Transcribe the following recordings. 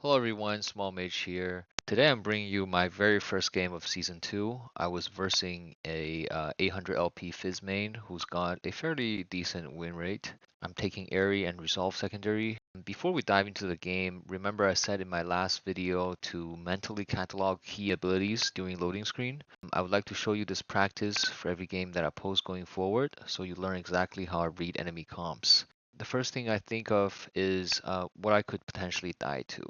Hello everyone, Small Mage here. Today I'm bringing you my very first game of Season 2. I was versing a 800 LP Fizz main who's got a fairly decent win rate. I'm taking Airy and Resolve secondary. Before we dive into the game, remember I said in my last video to mentally catalog key abilities during loading screen. I would like to show you this practice for every game that I post going forward so you learn exactly how I read enemy comps. The first thing I think of is what I could potentially die to.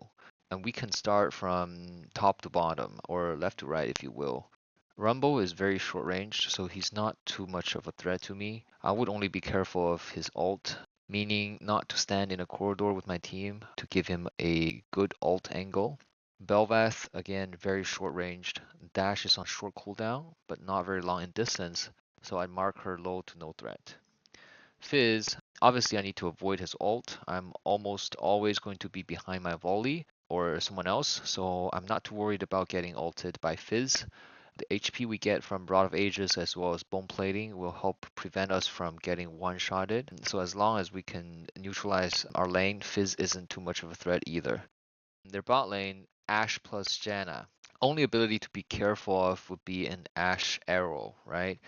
And we can start from top to bottom, or left to right if you will. Rumble is very short range, so he's not too much of a threat to me. I would only be careful of his ult, meaning not to stand in a corridor with my team to give him a good ult angle. Belvath, again, very short ranged. Dash is on short cooldown, but not very long in distance, so I'd mark her low to no threat. Fizz, obviously I need to avoid his ult. I'm almost always going to be behind my volley or someone else, so I'm not too worried about getting ulted by Fizz. The HP we get from Rod of Ages as well as Bone Plating will help prevent us from getting one-shotted. So as long as we can neutralize our lane, Fizz isn't too much of a threat either. Their bot lane, Ashe plus Janna. Only ability to be careful of would be an Ashe arrow, right?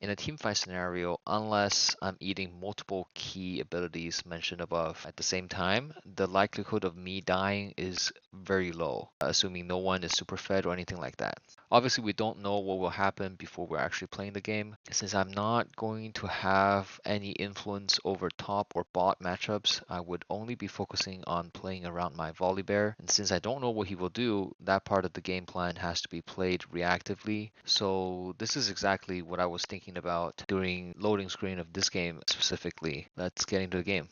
In a teamfight scenario, unless I'm eating multiple key abilities mentioned above at the same time, the likelihood of me dying is very low, assuming no one is super fed or anything like that. Obviously, we don't know what will happen before we're actually playing the game. Since I'm not going to have any influence over top or bot matchups, I would only be focusing on playing around my Volibear. And since I don't know what he will do, that part of the game plan has to be played reactively. So this is exactly what I was thinking about during loading screen of this game specifically. Let's get into the game.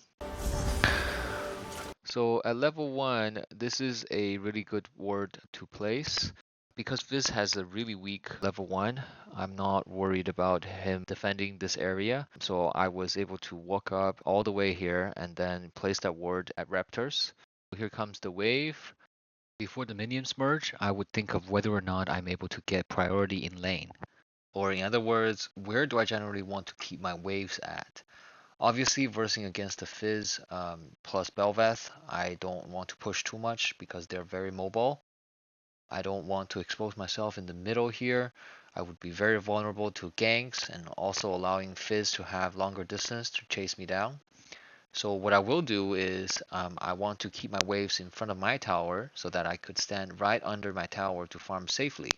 So at level 1, this is a really good ward to place. Because Fizz has a really weak level 1, I'm not worried about him defending this area. So I was able to walk up all the way here and then place that ward at Raptors. Here comes the wave. Before the minions merge, I would think of whether or not I'm able to get priority in lane. Or in other words, where do I generally want to keep my waves at? Obviously, versing against the Fizz plus Belveth, I don't want to push too much because they're very mobile. I don't want to expose myself in the middle here. I would be very vulnerable to ganks and also allowing Fizz to have longer distance to chase me down. So what I will do is I want to keep my waves in front of my tower so that I could stand right under my tower to farm safely.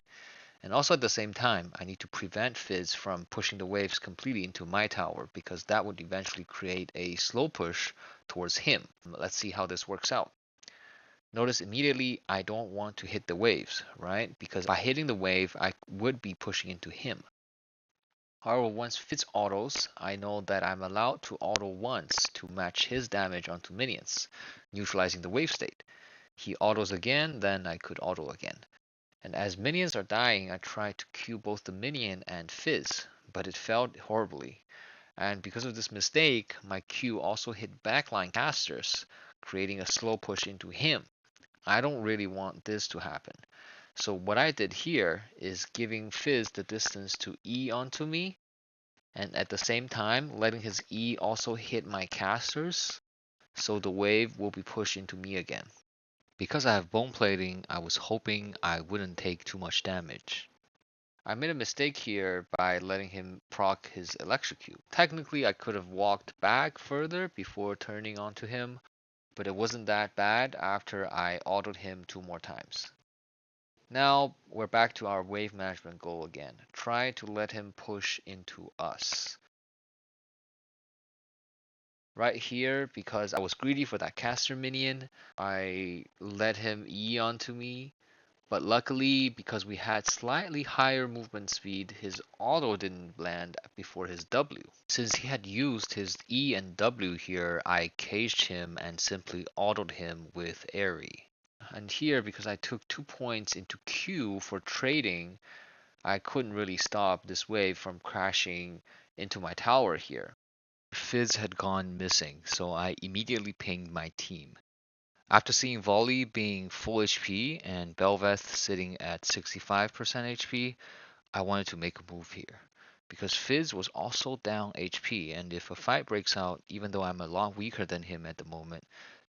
And also at the same time, I need to prevent Fizz from pushing the waves completely into my tower because that would eventually create a slow push towards him. Let's see how this works out. Notice immediately I don't want to hit the waves, right? Because by hitting the wave, I would be pushing into him. However, once Fizz autos, I know that I'm allowed to auto once to match his damage onto minions, neutralizing the wave state. He autos again, then I could auto again. And as minions are dying, I tried to Q both the minion and Fizz, but it failed horribly. And because of this mistake, my Q also hit backline casters, creating a slow push into him. I don't really want this to happen. So what I did here is giving Fizz the distance to E onto me, and at the same time letting his E also hit my casters, so the wave will be pushed into me again. Because I have bone plating, I was hoping I wouldn't take too much damage. I made a mistake here by letting him proc his electrocute. Technically, I could have walked back further before turning onto him, but it wasn't that bad after I autoed him 2 more times. Now we're back to our wave management goal again. Try to let him push into us. Right here, because I was greedy for that caster minion, I let him E onto me. But luckily, because we had slightly higher movement speed, his auto didn't land before his W. Since he had used his E and W here, I caged him and simply autoed him with Airy. And here, because I took 2 points into Q for trading, I couldn't really stop this wave from crashing into my tower here. Fizz had gone missing, so I immediately pinged my team. After seeing Volley being full HP and Belveth sitting at 65% HP, I wanted to make a move here. Because Fizz was also down HP, and if a fight breaks out, even though I'm a lot weaker than him at the moment,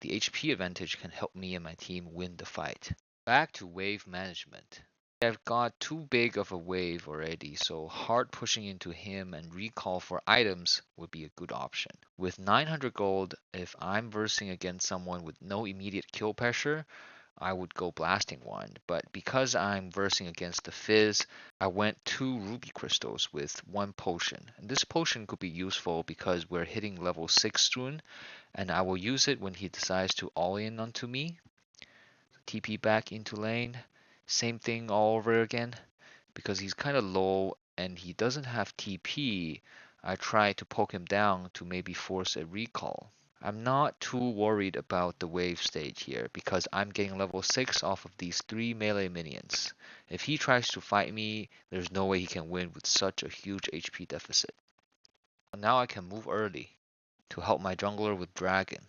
The HP advantage can help me and my team win the fight. Back to wave management. I've got too big of a wave already, so hard pushing into him and recall for items would be a good option. With 900 gold, if I'm versing against someone with no immediate kill pressure, I would go blasting one, but because I'm versing against the Fizz, I went 2 ruby crystals with 1 potion. And this potion could be useful because we're hitting level 6 soon, and I will use it when he decides to all in onto me. TP back into lane, same thing all over again. Because he's kind of low and he doesn't have TP, I try to poke him down to maybe force a recall. I'm not too worried about the wave stage here because I'm getting level 6 off of these 3 melee minions. If he tries to fight me, there's no way he can win with such a huge HP deficit. Now I can move early to help my jungler with dragon.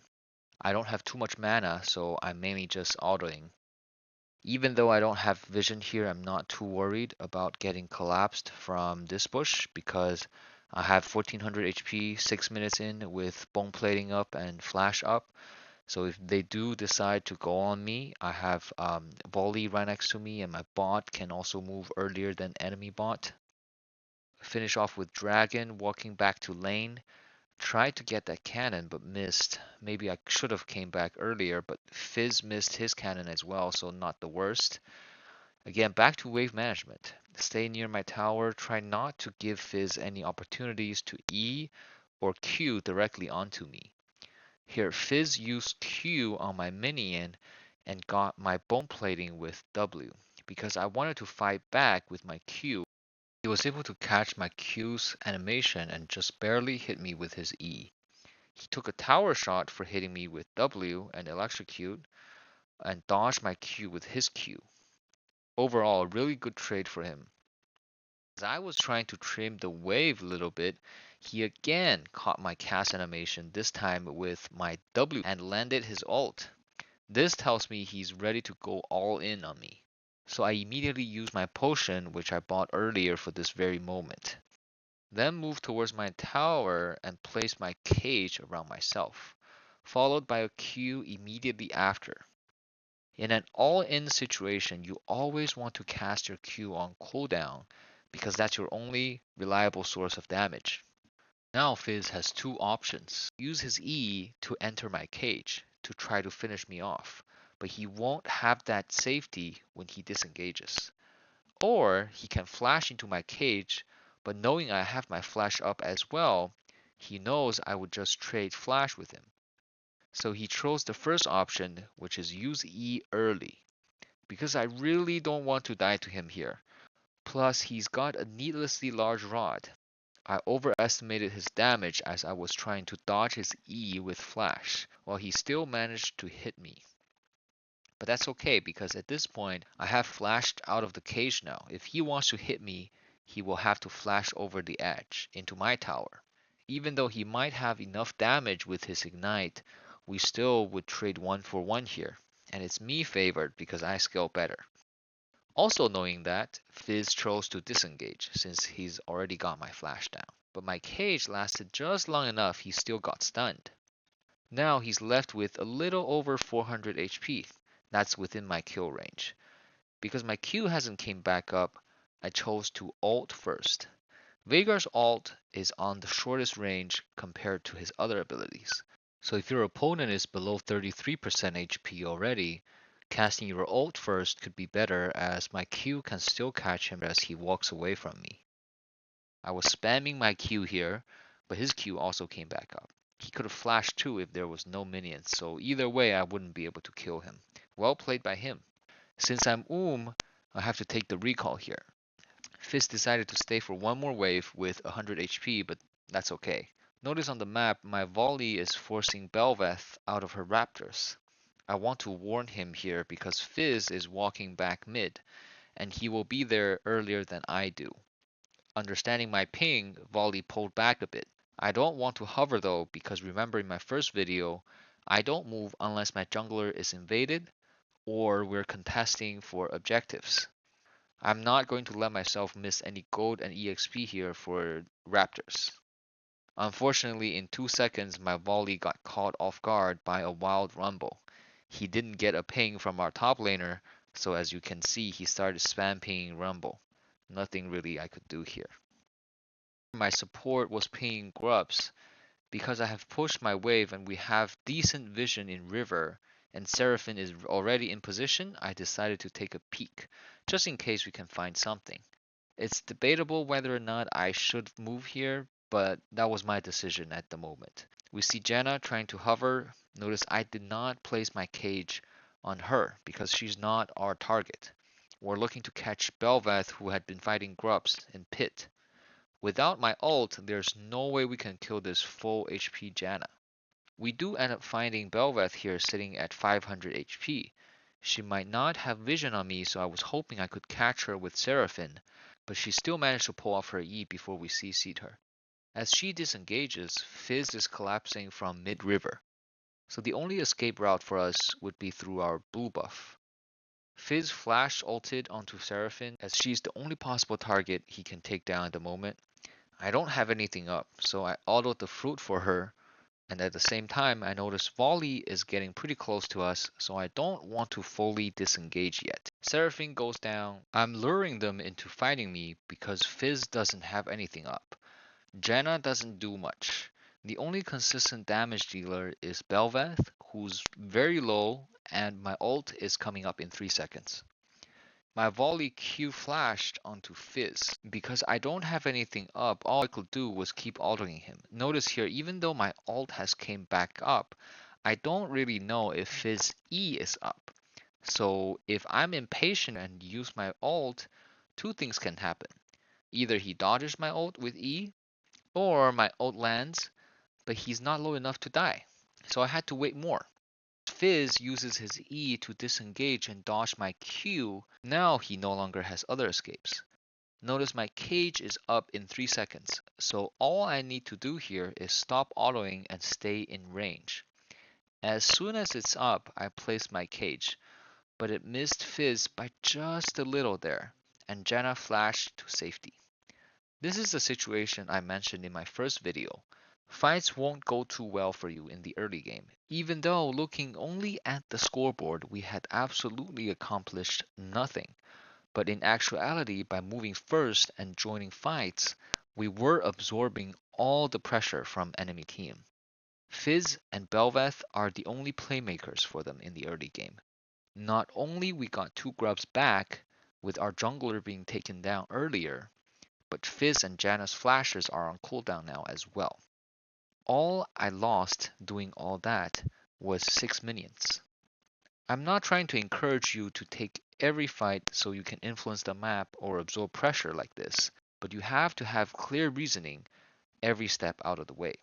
I don't have too much mana, so I'm mainly just autoing. Even though I don't have vision here, I'm not too worried about getting collapsed from this bush because I have 1400 HP 6 minutes in with bone plating up and flash up. So if they do decide to go on me, I have volley right next to me and my bot can also move earlier than enemy bot. Finish off with dragon, walking back to lane. Tried to get that cannon but missed. Maybe I should have came back earlier, but Fizz missed his cannon as well, so not the worst. Again, back to wave management. Stay near my tower, try not to give Fizz any opportunities to E or Q directly onto me. Here, Fizz used Q on my minion and got my bone plating with W. Because I wanted to fight back with my Q, he was able to catch my Q's animation and just barely hit me with his E. He took a tower shot for hitting me with W and electrocute and dodged my Q with his Q. Overall, a really good trade for him. As I was trying to trim the wave a little bit, he again caught my cast animation, this time with my W and landed his ult. This tells me he's ready to go all in on me. So I immediately used my potion, which I bought earlier for this very moment. Then moved towards my tower and placed my cage around myself, followed by a Q immediately after. In an all-in situation, you always want to cast your Q on cooldown because that's your only reliable source of damage. Now Fizz has 2 options. Use his E to enter my cage to try to finish me off, but he won't have that safety when he disengages. Or he can flash into my cage, but knowing I have my flash up as well, he knows I would just trade flash with him. So he chose the first option, which is use E early, because I really don't want to die to him here. Plus, he's got a needlessly large rod. I overestimated his damage as I was trying to dodge his E with flash, while he still managed to hit me. But that's okay because at this point, I have flashed out of the cage now. If he wants to hit me, he will have to flash over the edge into my tower. Even though he might have enough damage with his ignite, we still would trade 1-for-1 here. And it's me favored because I scale better. Also knowing that, Fizz chose to disengage since he's already got my flash down. But my cage lasted just long enough he still got stunned. Now he's left with a little over 400 HP. That's within my kill range. Because my Q hasn't came back up, I chose to ult first. Veigar's ult is on the shortest range compared to his other abilities. So if your opponent is below 33% HP already, casting your ult first could be better as my Q can still catch him as he walks away from me. I was spamming my Q here, but his Q also came back up. He could have flashed too if there was no minions, so either way I wouldn't be able to kill him. Well played by him. Since I'm I have to take the recall here. Fizz decided to stay for one more wave with 100 HP, but that's okay. Notice on the map, my volley is forcing Belveth out of her raptors. I want to warn him here because Fizz is walking back mid, and he will be there earlier than I do. Understanding my ping, volley pulled back a bit. I don't want to hover though because remember in my first video, I don't move unless my jungler is invaded or we're contesting for objectives. I'm not going to let myself miss any gold and EXP here for raptors. Unfortunately, in 2 seconds, my volley got caught off guard by a wild rumble. He didn't get a ping from our top laner, so as you can see, he started spam pinging rumble. Nothing really I could do here. My support was pinging grubs. Because I have pushed my wave and we have decent vision in river and Seraphine is already in position, I decided to take a peek, just in case we can find something. It's debatable whether or not I should move here, but that was my decision at the moment. We see Jenna trying to hover. Notice I did not place my cage on her because she's not our target. We're looking to catch Belvath who had been fighting grubs in pit. Without my ult, there's no way we can kill this full HP Janna. We do end up finding Belvath here sitting at 500 HP. She might not have vision on me, so I was hoping I could catch her with Seraphine, but she still managed to pull off her E before we CC'd her. As she disengages, Fizz is collapsing from mid-river, so the only escape route for us would be through our blue buff. Fizz flash ulted onto Seraphine as she's the only possible target he can take down at the moment. I don't have anything up, so I autoed the fruit for her, and at the same time I notice Volley is getting pretty close to us, so I don't want to fully disengage yet. Seraphine goes down. I'm luring them into fighting me because Fizz doesn't have anything up. Janna doesn't do much. The only consistent damage dealer is Belvath, who's very low, and my ult is coming up in 3 seconds. My volley Q flashed onto Fizz. Because I don't have anything up, all I could do was keep ulting him. Notice here, even though my ult has came back up, I don't really know if Fizz E is up. So if I'm impatient and use my ult, two things can happen. Either he dodges my ult with E, or my ult lands, but he's not low enough to die. So I had to wait more. Fizz uses his E to disengage and dodge my Q. Now he no longer has other escapes. Notice my cage is up in 3 seconds, so all I need to do here is stop autoing and stay in range. As soon as it's up, I place my cage, but it missed Fizz by just a little there, and Janna flashed to safety. This is the situation I mentioned in my first video. Fights won't go too well for you in the early game, even though looking only at the scoreboard we had absolutely accomplished nothing. But in actuality, by moving first and joining fights, we were absorbing all the pressure from enemy team. Fizz and Belvath are the only playmakers for them in the early game. Not only we got 2 grubs back, with our jungler being taken down earlier, but Fizz and Janna's flashes are on cooldown now as well. All I lost doing all that was 6 minions. I'm not trying to encourage you to take every fight so you can influence the map or absorb pressure like this, but you have to have clear reasoning every step out of the way.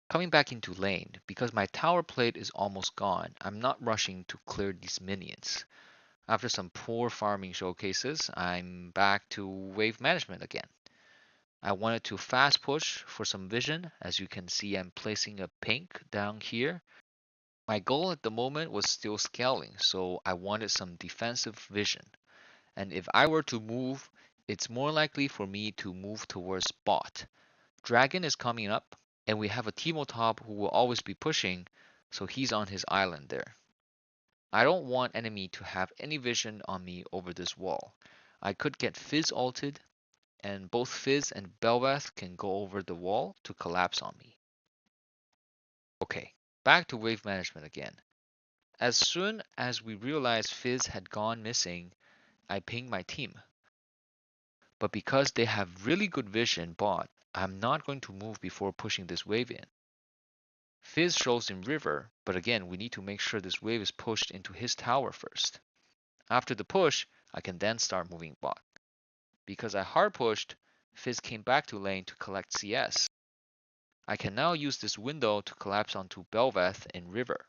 Coming back into lane, because my tower plate is almost gone, I'm not rushing to clear these minions. After some poor farming showcases, I'm back to wave management again. I wanted to fast push for some vision. As you can see, I'm placing a pink down here. My goal at the moment was still scaling, so I wanted some defensive vision. And if I were to move, it's more likely for me to move towards bot. Dragon is coming up, and we have a Teemo top who will always be pushing, so he's on his island there. I don't want enemy to have any vision on me over this wall. I could get Fizz ulted, and both Fizz and Belvath can go over the wall to collapse on me. Okay, back to wave management again. As soon as we realized Fizz had gone missing, I pinged my team. But because they have really good vision bot, I'm not going to move before pushing this wave in. Fizz shows in river, but again we need to make sure this wave is pushed into his tower first. After the push, I can then start moving bot. Because I hard pushed, Fizz came back to lane to collect CS. I can now use this window to collapse onto Belvath in river.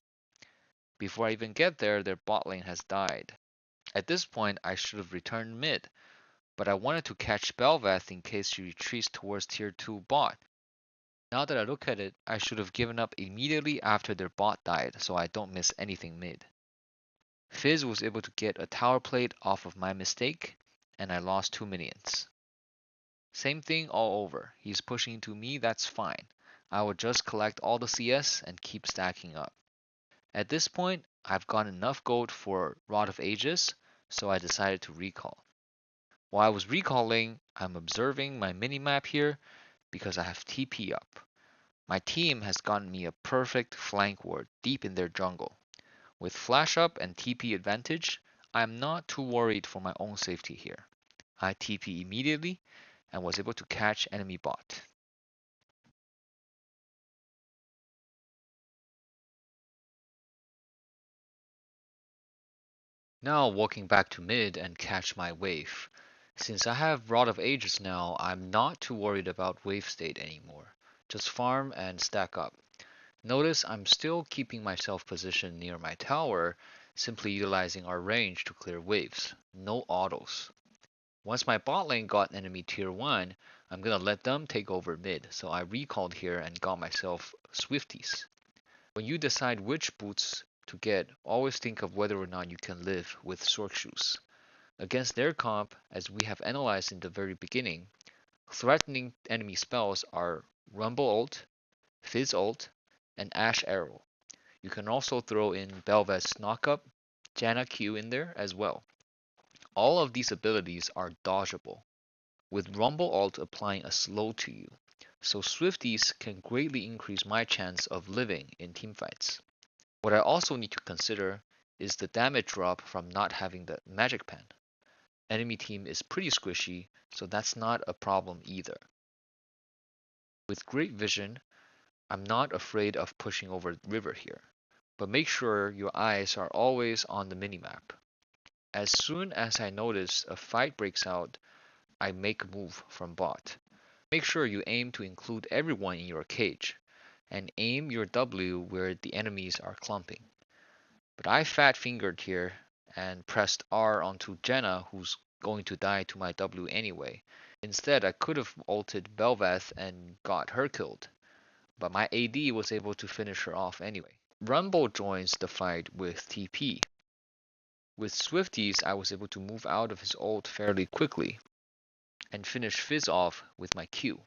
Before I even get there, their bot lane has died. At this point, I should have returned mid, but I wanted to catch Belvath in case she retreats towards tier 2 bot. Now that I look at it, I should have given up immediately after their bot died so I don't miss anything mid. Fizz was able to get a tower plate off of my mistake, and I lost 2 minions. Same thing all over. He's pushing into me, that's fine. I would just collect all the CS and keep stacking up. At this point, I've got enough gold for Rod of Ages, so I decided to recall. While I was recalling, I'm observing my minimap here because I have TP up. My team has gotten me a perfect flank ward deep in their jungle. With flash up and TP advantage, I am not too worried for my own safety here. I TP immediately and was able to catch enemy bot. Now walking back to mid and catch my wave. Since I have Rod of Ages now, I'm not too worried about wave state anymore. Just farm and stack up. Notice I'm still keeping myself positioned near my tower, simply utilizing our range to clear waves. No autos. Once my bot lane got enemy tier 1, I'm gonna let them take over mid, so I recalled here and got myself Swifties. When you decide which boots to get, always think of whether or not you can live with Sork Shoes. Against their comp, as we have analyzed in the very beginning, threatening enemy spells are Rumble ult, Fizz ult, and Ash Arrow. You can also throw in Bel'Veth's Knockup, Janna Q in there as well. All of these abilities are dodgeable, with Rumble ult applying a slow to you, so Swifties can greatly increase my chance of living in teamfights. What I also need to consider is the damage drop from not having the magic pen. Enemy team is pretty squishy, so that's not a problem either. With great vision, I'm not afraid of pushing over river here, but make sure your eyes are always on the minimap. As soon as I notice a fight breaks out, I make a move from bot. Make sure you aim to include everyone in your cage, and aim your W where the enemies are clumping. But I fat fingered here and pressed R onto Jenna, who's going to die to my W anyway. Instead, I could have ulted Bel'Veth and got her killed, but my AD was able to finish her off anyway. Rumble joins the fight with TP. With Swifties, I was able to move out of his ult fairly quickly and finish Fizz off with my Q.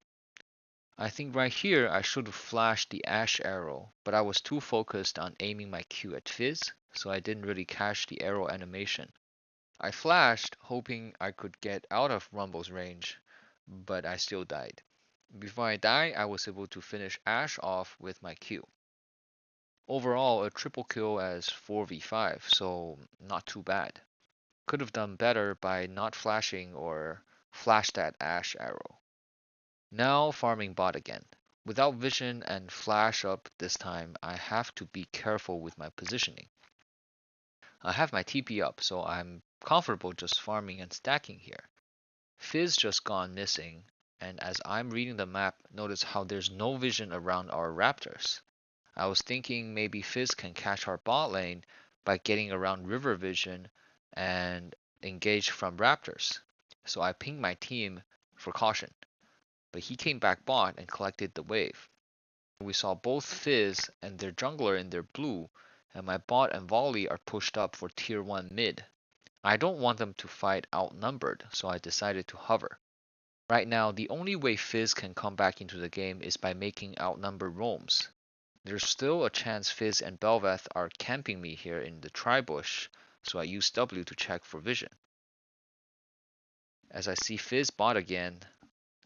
I think right here I should have flashed the Ash arrow, but I was too focused on aiming my Q at Fizz, so I didn't really catch the arrow animation. I flashed, hoping I could get out of Rumble's range, but I still died. Before I die, I was able to finish Ash off with my Q. Overall, a triple kill as 4v5, so not too bad. Could have done better by not flashing or flash that Ash arrow. Now farming bot again. Without vision and flash up this time, I have to be careful with my positioning. I have my TP up, so I'm comfortable just farming and stacking here. Fizz just gone missing, and as I'm reading the map, notice how there's no vision around our raptors. I was thinking maybe Fizz can catch our bot lane by getting around river vision and engage from raptors. So I pinged my team for caution, but he came back bot and collected the wave. We saw both Fizz and their jungler in their blue, and my bot and volley are pushed up for tier 1 mid. I don't want them to fight outnumbered, so I decided to hover. Right now, the only way Fizz can come back into the game is by making outnumbered roams. There's still a chance Fizz and Bel'Veth are camping me here in the tri-bush, so I use W to check for vision. As I see Fizz bot again,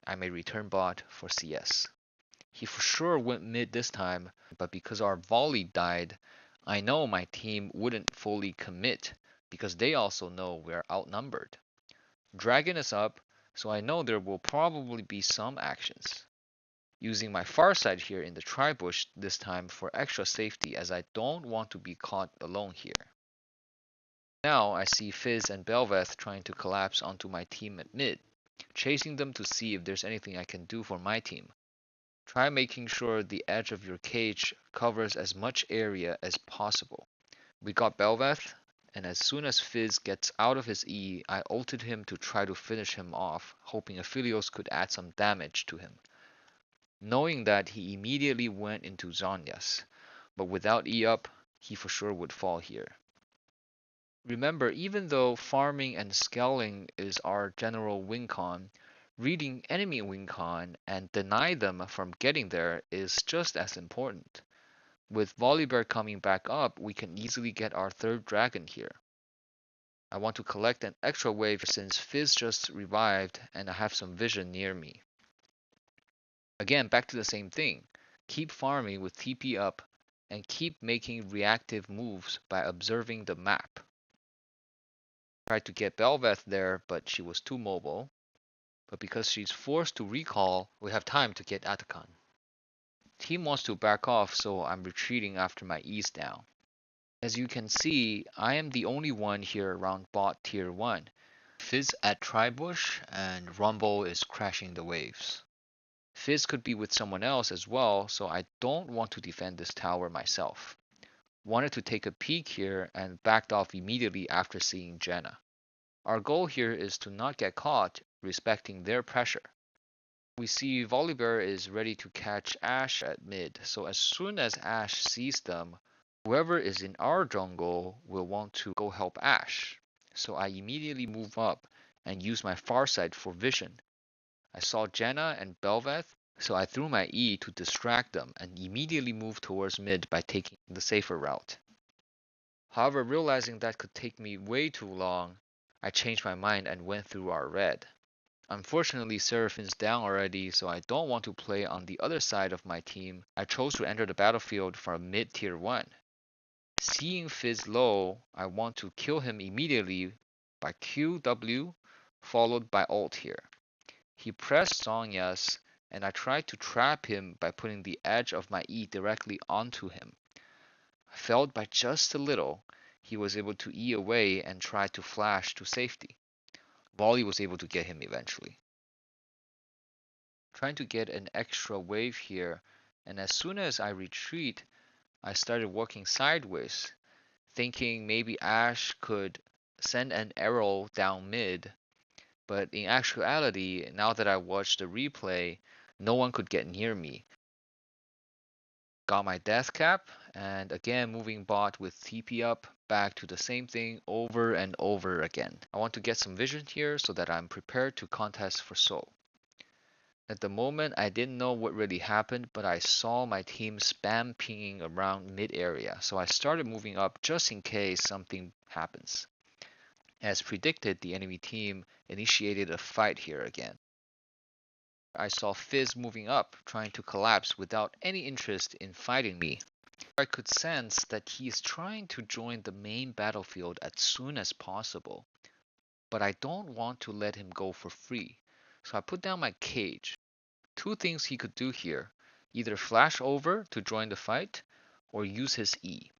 I may return bot for CS. He for sure went mid this time, but because our volley died, I know my team wouldn't fully commit because they also know we're outnumbered. Dragon is up, so I know there will probably be some actions. Using my far side here in the tri-bush this time for extra safety as I don't want to be caught alone here. Now I see Fizz and Bel'Veth trying to collapse onto my team at mid, chasing them to see if there's anything I can do for my team. Try making sure the edge of your cage covers as much area as possible. We got Bel'Veth, and as soon as Fizz gets out of his E, I ulted him to try to finish him off, hoping Aphelios could add some damage to him. Knowing that, he immediately went into Zhonya's, but without E up, he for sure would fall here. Remember, even though farming and scaling is our general win con, Reading enemy win con and deny them from getting there is just as important. With Volibear coming back up, we can easily get our third dragon here. I want to collect an extra wave since Fizz just revived and I have some vision near me. Again, back to the same thing. Keep farming with TP up and keep making reactive moves by observing the map. Tried to get Belveth there, but she was too mobile. But because she's forced to recall, we have time to get Atakan. Team wants to back off, so I'm retreating after my E's down. As you can see, I am the only one here around bot tier 1. Fizz at Tribush and Rumble is crashing the waves. Fizz could be with someone else as well, so I don't want to defend this tower myself. Wanted to take a peek here and backed off immediately after seeing Jenna. Our goal here is to not get caught, respecting their pressure. We see Volibear is ready to catch Ashe at mid, so as soon as Ashe sees them, whoever is in our jungle will want to go help Ashe. So I immediately move up and use my farsight for vision. I saw Jenna and Belveth, so I threw my E to distract them and immediately moved towards mid by taking the safer route. However, realizing that could take me way too long, I changed my mind and went through our red. Unfortunately, Seraphine's down already, so I don't want to play on the other side of my team. I chose to enter the battlefield from mid tier 1. Seeing Fizz low, I want to kill him immediately by QW followed by ult here. He pressed Sonya's and I tried to trap him by putting the edge of my E directly onto him. I failed by just a little. He was able to E away and try to flash to safety. Volley was able to get him eventually. Trying to get an extra wave here, and as soon as I retreat, I started working sideways, thinking maybe Ashe could send an arrow down mid, but in actuality, now that I watched the replay, no one could get near me. Got my death cap, and again moving bot with TP up, back to the same thing over and over again. I want to get some vision here so that I'm prepared to contest for soul. At the moment, I didn't know what really happened, but I saw my team spam pinging around mid area, so I started moving up just in case something happens. As predicted, the enemy team initiated a fight here again. I saw Fizz moving up, trying to collapse without any interest in fighting me. I could sense that he is trying to join the main battlefield as soon as possible, but I don't want to let him go for free, so I put down my cage. Two things he could do here, either flash over to join the fight or use his E.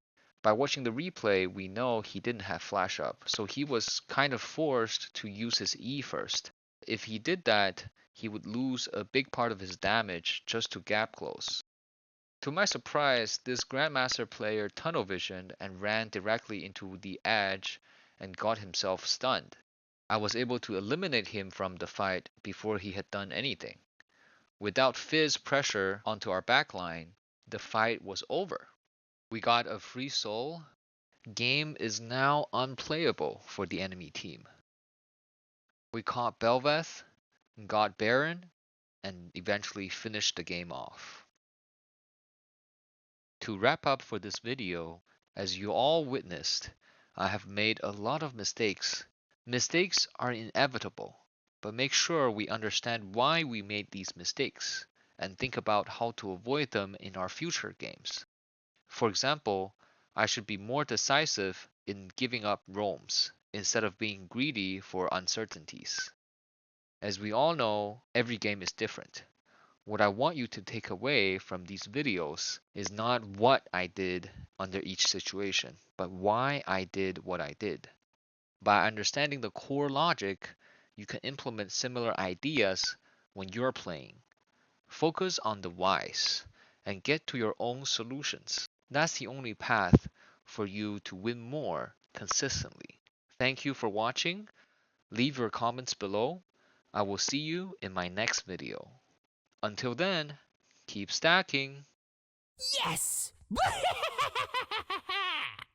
By watching the replay, we know he didn't have flash up, so he was kind of forced to use his E first. If he did that, he would lose a big part of his damage just to gap close. To my surprise, this Grandmaster player tunnel visioned and ran directly into the edge and got himself stunned. I was able to eliminate him from the fight before he had done anything. Without Fizz pressure onto our backline, the fight was over. We got a free soul. Game is now unplayable for the enemy team. We caught Belveth, got Baron, and eventually finished the game off. To wrap up for this video, as you all witnessed, I have made a lot of mistakes. Mistakes are inevitable, but make sure we understand why we made these mistakes and think about how to avoid them in our future games. For example, I should be more decisive in giving up roams instead of being greedy for uncertainties. As we all know, every game is different. What I want you to take away from these videos is not what I did under each situation, but why I did what I did. By understanding the core logic, you can implement similar ideas when you're playing. Focus on the whys and get to your own solutions. That's the only path for you to win more consistently. Thank you for watching. Leave your comments below. I will see you in my next video. Until then, keep stacking. Yes!